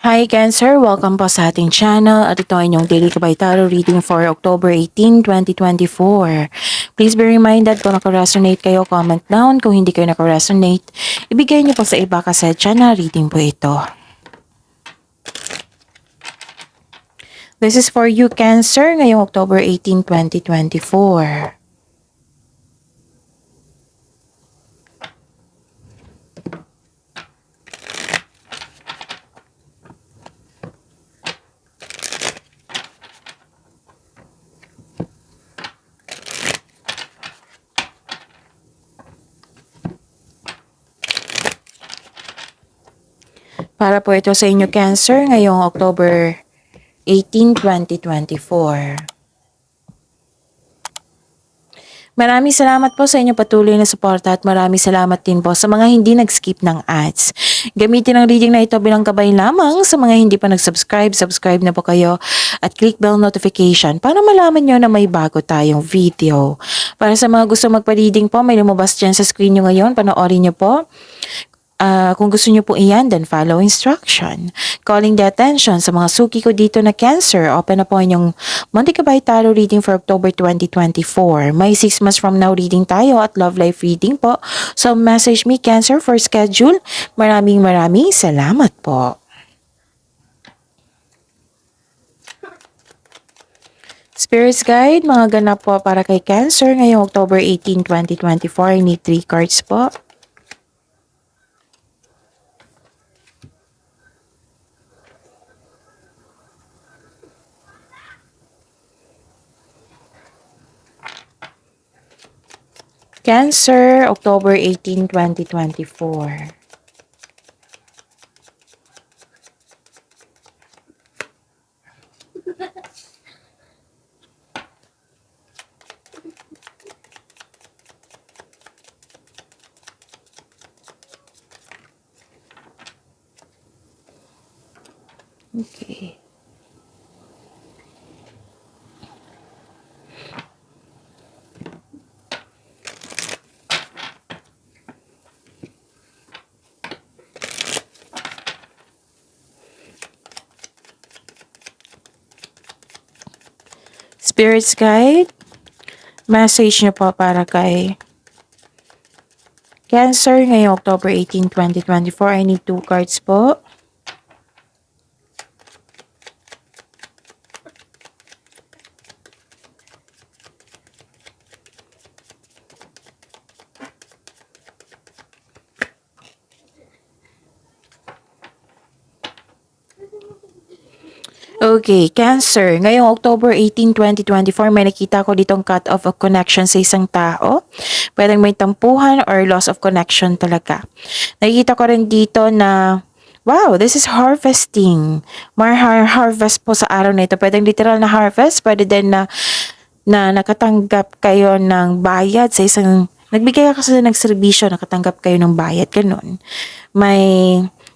Hi Cancer! Welcome po sa ating channel at ito ay inyong daily Gabay Tarot reading for October 18, 2024. Please be reminded kung nakaresonate kayo, comment down. Kung hindi kayo nakaresonate, ibigay niyo po sa iba kasi channel reading po ito. This is for you Cancer ngayong October 18, 2024. Para po ito sa inyo Cancer ngayong October 18, 2024. Maraming salamat po sa inyo patuloy na suporta at maraming salamat din po sa mga hindi nag-skip ng ads. Gamitin ang reading na ito bilang gabay lamang sa mga hindi pa nag-subscribe. Subscribe na po kayo at click bell notification para malaman nyo na may bago tayong video. Para sa mga gusto magpa-reading po, may lumabas dyan sa screen nyo ngayon. Panoorin nyo po. Kung gusto nyo po iyan, then follow instruction. Calling the attention sa mga suki ko dito na Cancer. Open na po inyong Monthly Gabay Tarot reading for October 2024. May 6 months from now reading tayo at love life reading po. So message me Cancer for schedule. Maraming salamat po. Spirits Guide, mga ganap po para kay Cancer ngayong October 18, 2024. I need 3 cards po. Cancer, October 18, 2024. Okay. Spirits Guide, message nyo po para kay Cancer ngayong October 18, 2024. I need 2 cards po. Okay, Cancer. Ngayong October 18, 2024, may nakita ko ditong cut off of connection sa isang tao. Pwedeng may tampuhan or loss of connection talaga. Nakikita ko rin dito na, wow, this is harvesting. Harvest po sa araw na ito. Pwedeng literal na harvest. Pwede din na nakatanggap kayo ng bayad sa isang, nagbigay ka kasi ng serbisyo, nakatanggap kayo ng bayad, ganun.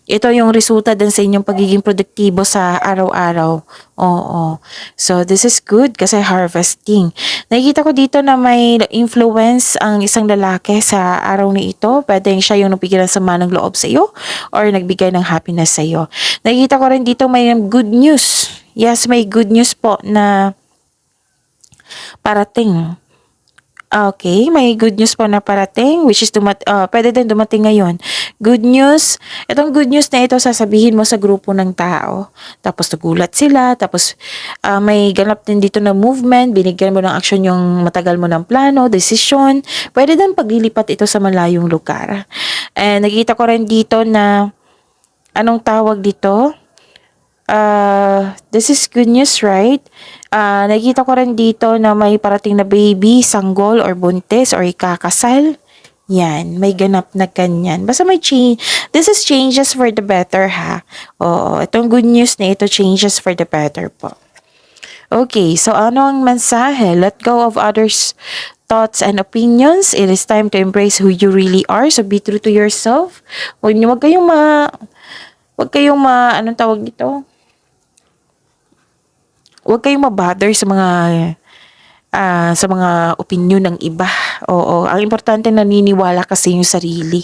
Ito yung resulta din sa inyong pagiging produktibo sa araw-araw. Oo. So, this is good kasi harvesting. Nakikita ko dito na may influence ang isang lalaki sa araw na ito. Pwedeng siya yung nagbigay ng sama ng loob sa iyo or nagbigay ng happiness sa iyo. Nakikita ko rin dito may good news. Yes, may good news po na parating. Okay, may good news po na parating which is pwede din dumating ngayon. Good news, itong good news na ito sasabihin mo sa grupo ng tao. Tapos nagulat sila, tapos may ganap din dito na movement, binigyan mo ng action yung matagal mo ng plano, desisyon. Pwede din paglilipat ito sa malayong lugar. And nakita ko rin dito na, anong tawag dito? This is good news, right? Nakikita ko rin dito na may parating na baby, sanggol, or buntis, or ikakasal. Yan, may ganap na ganyan. Basta may change. This is changes for the better, ha? Oo, itong good news na ito, changes for the better po. Okay, so ano ang mensahe? Let go of others' thoughts and opinions. It is time to embrace who you really are. So be true to yourself. Huwag kayong anong tawag dito? Huwag kayong mabother sa mga opinion ng iba. Oo, ang importante naniniwala kasi yung sarili.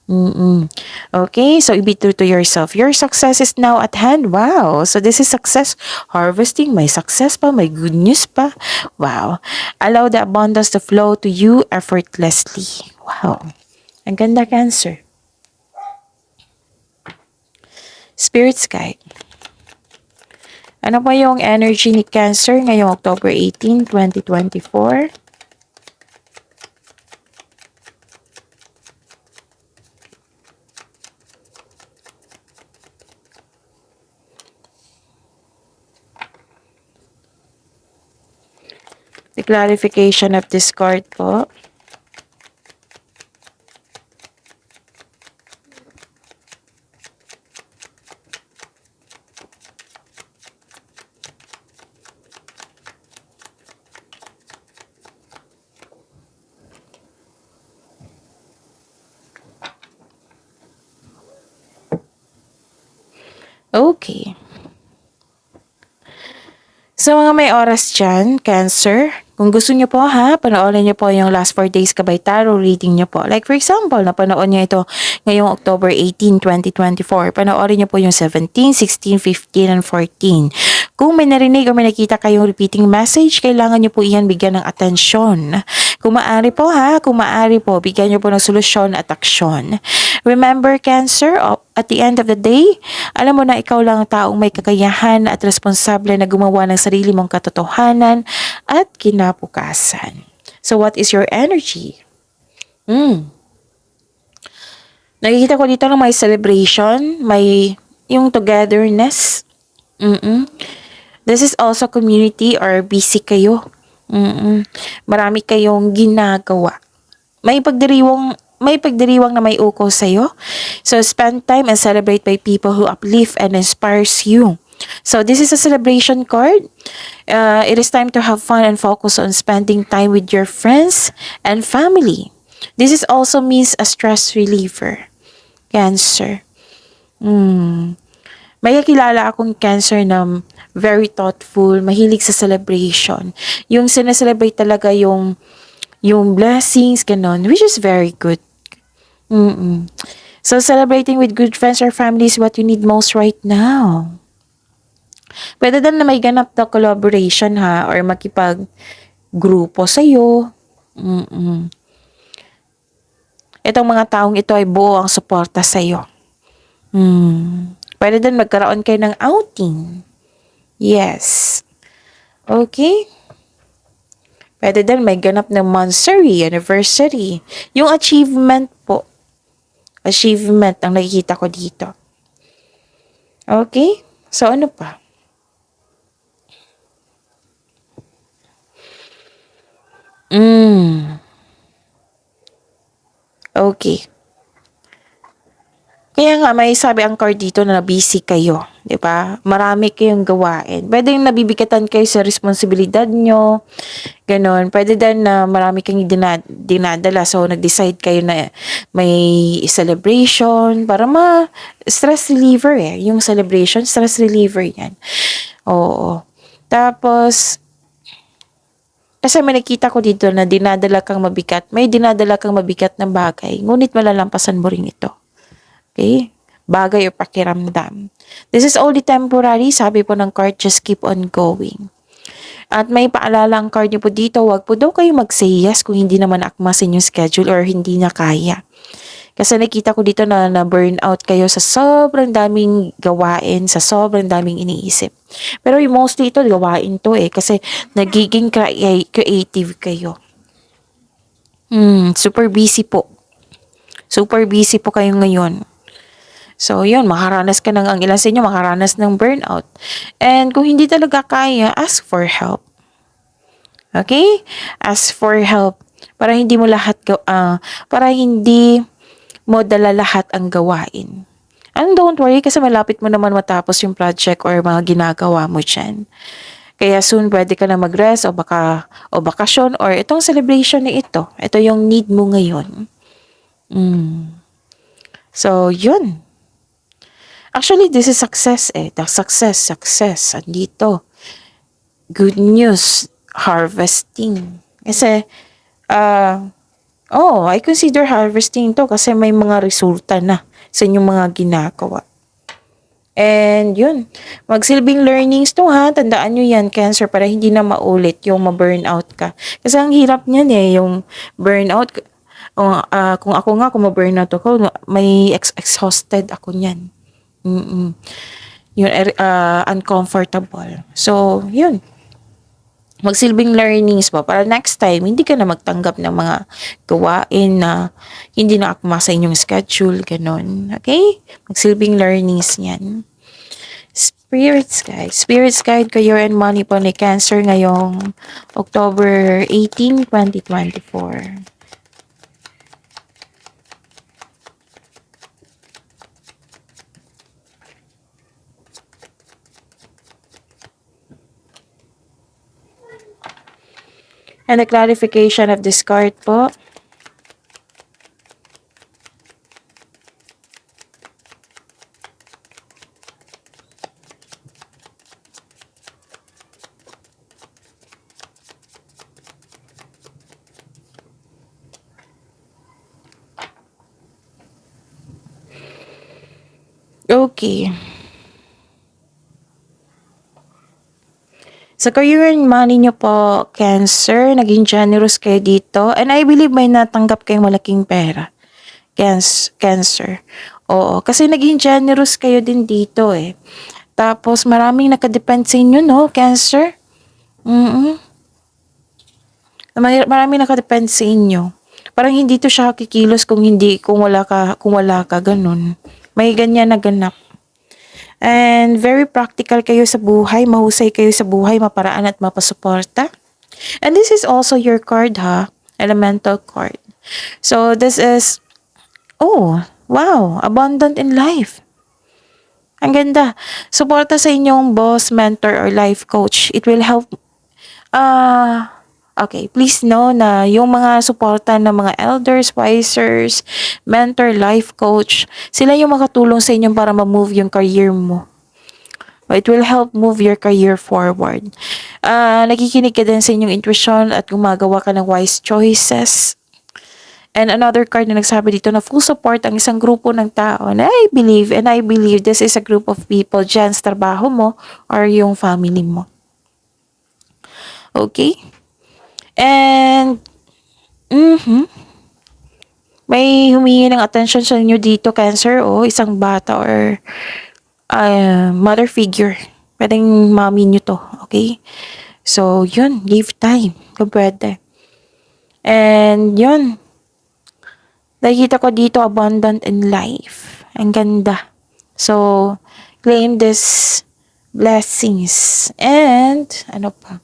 Mm-mm. Okay, so be true to yourself. Your success is now at hand. Wow. So this is success harvesting. May success pa, may good news pa. Wow. Allow the abundance to flow to you effortlessly. Wow. Ang ganda, Cancer. Spirit's Guide. Ano pa yung energy ni Cancer ngayong October 18, 2024? The clarification of this card po. Okay. Sa mga may oras dyan, Cancer, kung gusto nyo po ha, panoorin nyo po yung last 4 days kabay tarot reading nyo po. Like for example, napanood nyo ito ngayong October 18, 2024. Panoorin nyo po yung 17, 16, 15, and 14. Kung may narinig o may nakita kayong repeating message, kailangan nyo po iyan bigyan ng atensyon. Kung maaari po ha, kung maaari po, bigyan nyo po ng solusyon at aksyon. Remember, Cancer, at the end of the day, alam mo na ikaw lang ang taong may kakayahan at responsable na gumawa ng sarili mong katotohanan at kinabukasan. So what is your energy? Nakikita ko dito ng may celebration, may yung togetherness. This is also community or busy kayo. Marami kayong ginagawa. May pagdiriwang na may ukol sa'yo. So, spend time and celebrate by people who uplift and inspires you. So, this is a celebration card. It is time to have fun and focus on spending time with your friends and family. This is also means a stress reliever. Cancer. May kakilala akong Cancer na very thoughtful, mahilig sa celebration. Yung sineselebrate talaga yung blessings, ganon, which is very good. So, celebrating with good friends or family is what you need most right now. Pwede din na may ganap na collaboration ha, or makipag-grupo sa'yo. Itong mga taong ito ay buo ang suporta sa'yo. Pwede din magkaroon kayo ng outing. Yes. Okay. Pwede din may ganap ng monthsary, anniversary. Yung achievement po. Achievement ang nakikita ko dito. Okay? So, ano pa? Okay. Kaya nga, may sabi ang card dito na busy kayo. 'Di ba? Marami kayong gawain. Pwede yung nabibigatan kayo sa responsibilidad nyo. Ganon. Pwede din na marami kayong dinadala. So, nag-decide kayo na may celebration para stress reliever eh. Yung celebration, stress reliever yan. Oo. Tapos, kasi may nakita ko dito na may dinadala kang mabigat na bagay, ngunit malalampasan mo rin ito. Okay? Bagay o pakiramdam. This is only temporary. Sabi po ng card, just keep on going. At may paalala ang card niyo po dito, wag po daw kayo mag-say yes kung hindi naman akma sa inyong schedule or hindi na kaya. Kasi nakita ko dito na burnout kayo sa sobrang daming gawain, sa sobrang daming iniisip. Pero mostly ito, gawain to eh. Kasi nagiging creative kayo. Super busy po. Super busy po kayo ngayon. So, yun, makaranas ka ang ilan sa inyo, makaranas ng burnout. And kung hindi talaga kaya, ask for help. Okay? Ask for help. Para hindi mo dala lahat ang gawain. And don't worry, kasi malapit mo naman matapos yung project or mga ginagawa mo dyan. Kaya soon, pwede ka na mag-rest o bakasyon or itong celebration na ito. Ito yung need mo ngayon. So, yun. Actually, this is success eh. The success. Andito. Good news. Harvesting. Kasi, Oh, I consider harvesting to kasi may mga resulta na sa inyong mga ginagawa. And yun, magsilbing learnings to ha. Tandaan nyo yan, Cancer, para hindi na maulit yung ma-burnout ka. Kasi ang hirap niyan yung burnout. Kung ako nga, kung ma-burnout ako, may exhausted ako niyan. Yun, uncomfortable. So, yun. Magsilbing learnings po para next time hindi ka na magtanggap ng mga gawain na hindi na akma sa inyong schedule, ganon. Okay? Magsilbing learnings yan. Spirits guide career and money po ni Cancer ngayong October 18, 2024. And the clarification of this card po. Okay. Sa career and money nyo po, Cancer, naging generous kayo dito. And I believe may natanggap kayong malaking pera. Cancer. Oo, kasi naging generous kayo din dito eh. Tapos maraming nakadepend sa inyo, no, Cancer? Maraming nakadepend sa inyo. Parang hindi to siya kikilos kung wala ka ganun. May ganyan na ganap. And very practical kayo sa buhay, mahusay kayo sa buhay, maparaan at mapasuporta. And this is also your card ha, elemental card. So this is, oh, wow, abundant in life. Ang ganda. Suporta sa inyong boss, mentor, or life coach. It will help, okay, please know na yung mga suporta ng mga elders, wisers, mentor, life coach, sila yung makatulong sa inyo para ma-move yung career mo. It will help move your career forward. Nakikinig ka din sa inyong intuition at gumagawa ka ng wise choices. And another card na nagsabi dito na full support ang isang grupo ng tao. And I believe this is a group of people dyan sa trabaho mo or yung family mo. Okay? And, may humingi ng attention sa inyo dito, Cancer, o isang bata or mother figure. Pwedeng mommy nyo to, okay? So, yun, give time. Kung pwede. And, yun. Nakikita ko dito, abundant in life. Ang ganda. So, claim this blessings. And, ano pa?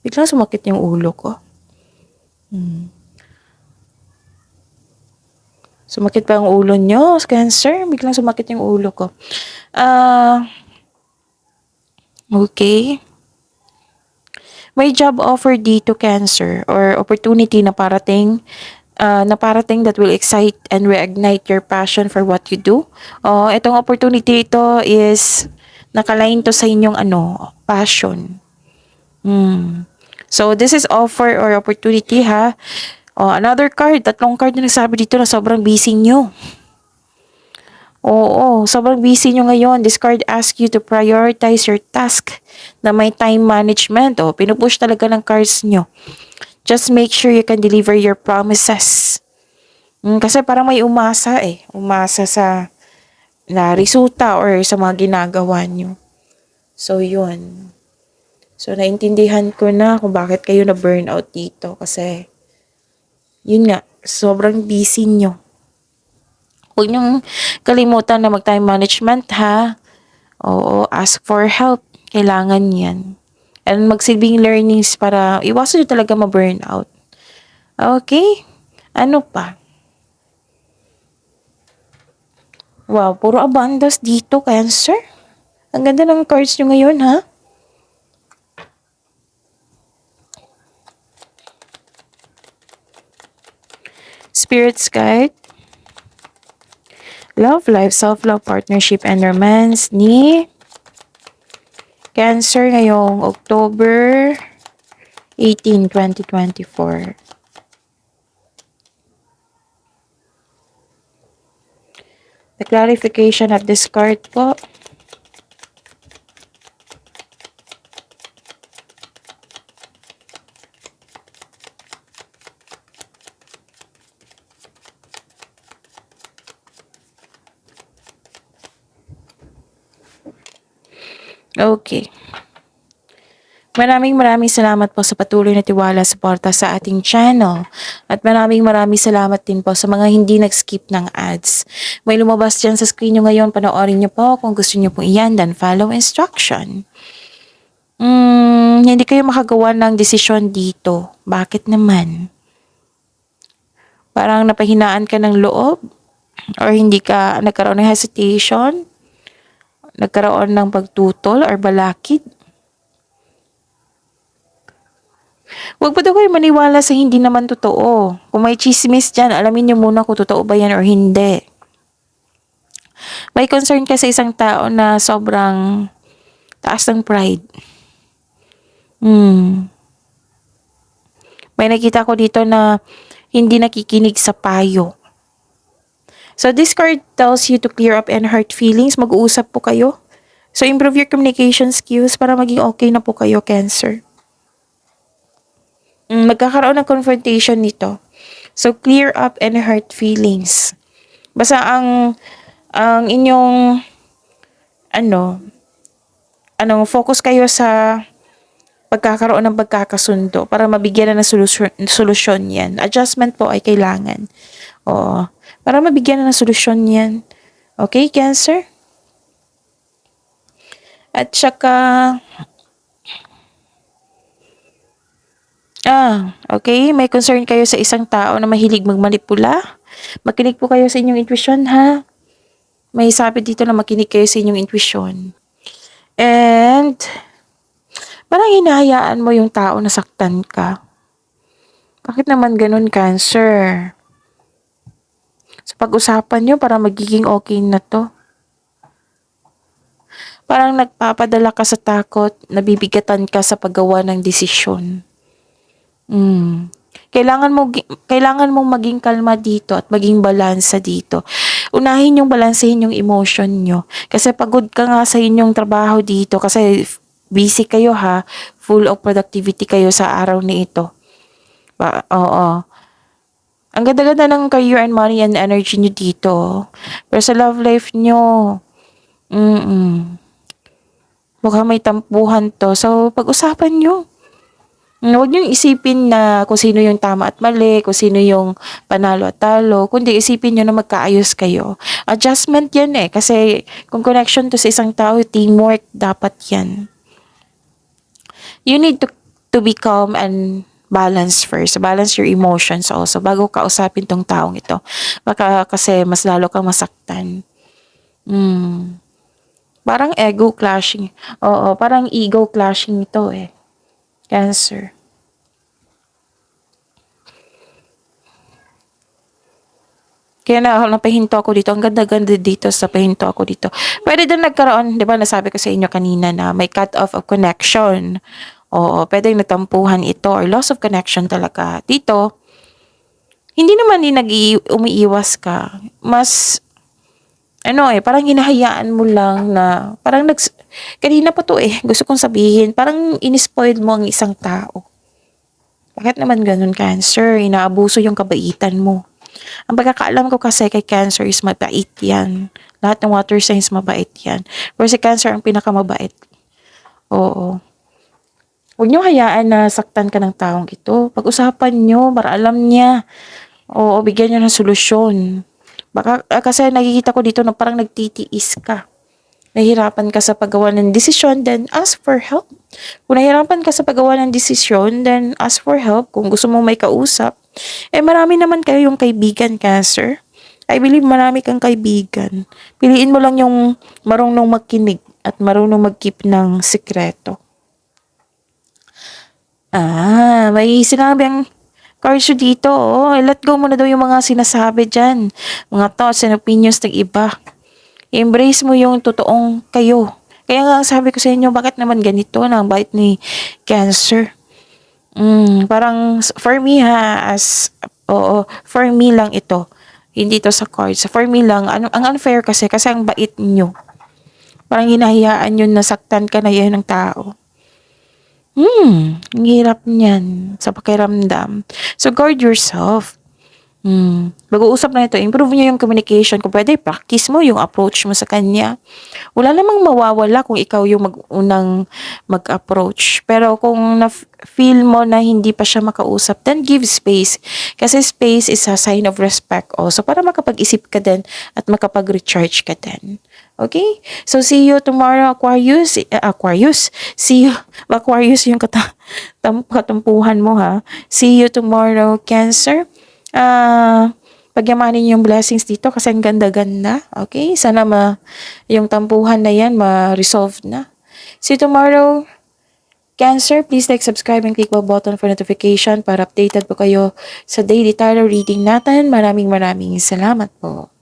Biglang sumakit yung ulo ko. Sumakit pa ang ulo nyo, Cancer? Biglang sumakit yung ulo ko. Okay. May job offer dito, Cancer, or opportunity na parating that will excite and reignite your passion for what you do. Itong opportunity ito is nakalain to sa inyong passion. So, this is offer or opportunity ha. Another card, tatlong card na nagsabi dito na sobrang busy nyo. Oo, sobrang busy nyo ngayon. This card asks you to prioritize your task na may time management. Pinupush talaga ng cards nyo. Just make sure you can deliver your promises. Kasi parang may umasa eh. Umasa sa na resulta or sa mga ginagawa nyo. So, yun. So, naintindihan ko na kung bakit kayo na burnout dito. Kasi, yun nga, sobrang busy nyo. Huwag niyong kalimutan na mag-time management ha. Oo, ask for help. Kailangan yan. And magsilbing learnings para iwasan nyo talaga ma-burnout. Okay? Ano pa? Wow, puro abundance dito, Cancer. Ang ganda ng cards nyo ngayon, ha? Spirit's Guide. Love, life, self-love, partnership, and romance ni Cancer ngayong October 18, 2024. The clarification of this card po. Okay. Maraming salamat po sa patuloy na tiwala suporta sa ating channel. At maraming salamat din po sa mga hindi nag-skip ng ads. May lumabas dyan sa screen nyo ngayon. Panoorin nyo po kung gusto nyo pong iyan. Then follow instruction. Hindi kayo makagawa ng desisyon dito. Bakit naman? Parang napahinaan ka ng loob? Or hindi ka nagkaroon ng hesitation? Nagkaroon ng pagtutol or balakid? Huwag pa daw kayo maniwala sa hindi naman totoo. Kung may chismis dyan, alamin nyo muna kung totoo ba yan or hindi. May concern ka sa isang tao na sobrang taas ng pride. May nakita ko dito na hindi nakikinig sa payo. So this card tells you to clear up and hurt feelings. Mag-uusap po kayo. So improve your communication skills para maging okay na po kayo, Cancer. Magkakaroon ng confrontation nito. So clear up and hurt feelings. Basta ang inyong focus kayo sa pagkakaroon ng pagkakasundo para mabigyan na ng solusyon yan. Adjustment po ay kailangan. Oo. Para mabigyan na ng solusyon yan. Okay, Cancer? At saka, okay, may concern kayo sa isang tao na mahilig magmanipula. Makinig po kayo sa inyong intuition, ha? May sabi dito na makinig kayo sa inyong intuition. And, parang hinahayaan mo yung tao na saktan ka. Bakit naman ganun, Cancer? Sa pag-usapan nyo, para magiging okay na to. Parang nagpapadala ka sa takot, nabibigatan ka sa paggawa ng desisyon. Kailangan mong maging kalma dito at maging balansa dito. Unahin yung balansehin yung emotion nyo. Kasi pagod ka nga sa inyong trabaho dito kasi busy kayo, ha. Full of productivity kayo sa araw na ito. Oo. Ang ganda-ganda ng career and money and energy nyo dito. Pero sa love life nyo, mukhang may tampuhan to. So, pag-usapan nyo. Huwag nyo isipin na kung sino yung tama at mali, kung sino yung panalo at talo, kundi isipin nyo na magkaayos kayo. Adjustment yan eh. Kasi kung connection to sa isang tao, teamwork, dapat yan. You need to be calm and balance first. Balance your emotions also bago ka usapin tong taong ito. Baka kasi mas lalo kang masaktan. Parang ego clashing. Oo, parang ego clashing ito eh. Cancer. Kaya napahinto ako dito. Ang ganda-ganda dito sa pahinto ako dito. Pwede din nagkaroon, di ba nasabi ko sa inyo kanina na may cut off of connection. Oo, pwedeng natampuhan ito or loss of connection talaga. Dito, hindi naman umiiwas ka. Mas, parang hinahayaan mo lang na, parang kanina pa to eh, gusto kong sabihin, parang inispoiled mo ang isang tao. Bakit naman ganun, Cancer? Inaabuso yung kabaitan mo. Ang pagkakaalam ko kasi kay Cancer is mabait yan. Lahat ng water signs mabait yan. Pero si Cancer ang pinakamabait. Oo. Huwag nyo hayaan na saktan ka ng taong ito. Pag-usapan nyo, para alam niya. Oo, bigyan nyo ng solusyon. Baka, kasi nakikita ko dito na parang nagtitiis ka. Nahihirapan ka sa paggawa ng desisyon, then ask for help. Kung nahihirapan ka sa paggawa ng desisyon, then ask for help. Kung gusto mo may kausap, marami naman kayong kaibigan, Cancer. I believe marami kang kaibigan. Piliin mo lang yung marunong makinig at marunong mag-keep ng sikreto. May sinabing cards dito. Let go mo na daw yung mga sinasabi dyan. Mga thoughts and opinions ng iba. Embrace mo yung totoong kayo. Kaya nga sabi ko sa inyo, bakit naman ganito na ang bait ni Cancer? Parang for me for me lang ito. Hindi to sa cards. For me lang, ang unfair kasi ang bait nyo. Parang hinahayaan nyo nasaktan ka na yan ng tao. Ang hirap niyan sa pakiramdam. So, guard yourself. Mag-uusap na ito. Improve nyo yung communication. Kung pwede, practice mo yung approach mo sa kanya. Wala namang mawawala kung ikaw yung unang mag-approach. Pero kung feel mo na hindi pa siya makausap, then give space. Kasi space is a sign of respect also para makapag-isip ka din at makapag-recharge ka din. Okay? So, see you tomorrow, Aquarius. Aquarius. See you. Aquarius yung katampuhan mo, ha? See you tomorrow, Cancer. Pagyamanin yung blessings dito kasi ang ganda-ganda. Okay? Sana yung tampuhan na yan ma-resolve na. See you tomorrow, Cancer. Please like, subscribe, and click the button for notification para updated po kayo sa daily tarot reading natin. Maraming salamat po.